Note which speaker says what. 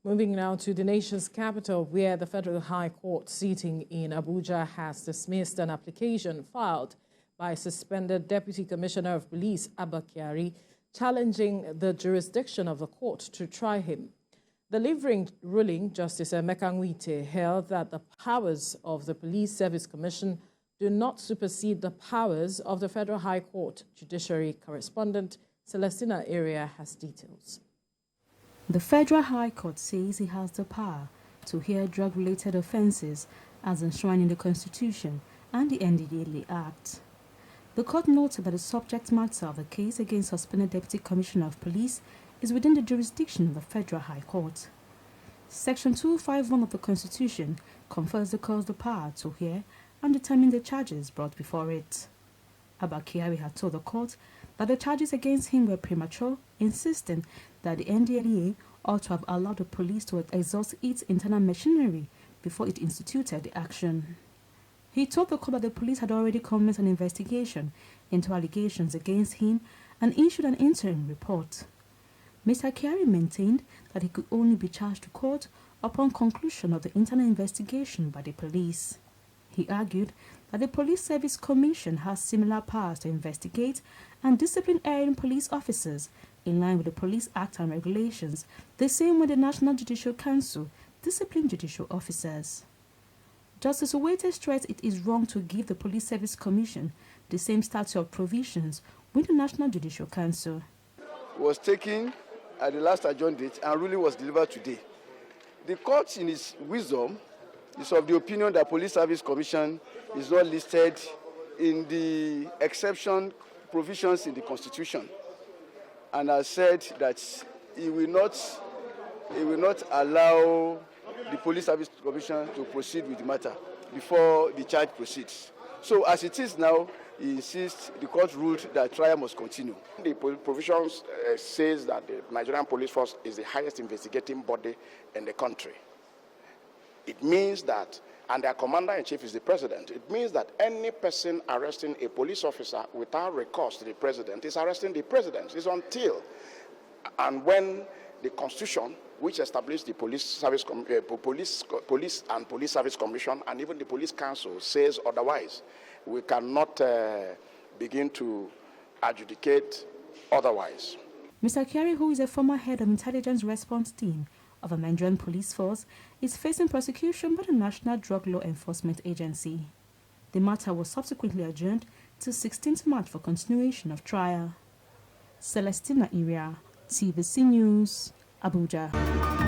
Speaker 1: Moving now to the nation's capital, where the Federal High Court sitting in Abuja has dismissed an application filed by suspended Deputy Commissioner of Police Abba Kyari, challenging the jurisdiction of the court to try him. Delivering ruling, Justice Emeka Nwite held that the powers of the Police Service Commission do not supersede the powers of the Federal High Court. Judiciary correspondent Celestina Area has details.
Speaker 2: The Federal High Court says it has the power to hear drug-related offences as enshrined in the Constitution and the NDLEA Act. The court noted that the subject matter of the case against suspended Deputy Commissioner of Police is within the jurisdiction of the Federal High Court. Section 251 of the Constitution confers the court the power to hear and determine the charges brought before it. Abba Kyari had told the court that the charges against him were premature, insisting that the NDLEA ought to have allowed the police to exhaust its internal machinery before it instituted the action. He told the court that the police had already commenced an investigation into allegations against him and issued an interim report. Mr. Kyari maintained that he could only be charged to court upon conclusion of the internal investigation by the police. He argued that the Police Service Commission has similar powers to investigate and discipline erring police officers in line with the Police Act and regulations, the same way the National Judicial Council disciplines judicial officers. Justice Nwite stressed it is wrong to give the Police Service Commission the same status of provisions with the National Judicial Council.
Speaker 3: It was taken at the last adjourned date and ruling was delivered today. The court, in its wisdom, is of the opinion that Police Service Commission is not listed in the exception provisions in the Constitution, and has said that it will not allow the Police Service Commission to proceed with the matter before the charge proceeds. So as it is now, he insists, the court ruled that trial must continue.
Speaker 4: The provisions says that the Nigerian Police Force is the highest investigating body in the country. It means that, and their commander-in-chief is the president, it means that any person arresting a police officer without recourse to the president is arresting the president. It's until and when the Constitution, which established the Police Service Commission and even the Police Council, says otherwise, we cannot begin to adjudicate otherwise.
Speaker 2: Mr. Kyari, who is a former head of intelligence response team of the Nigerian Police Force, is facing prosecution by the National Drug Law Enforcement Agency. The matter was subsequently adjourned to 16th March for continuation of trial. Celestina Area, TVC News, Abuja.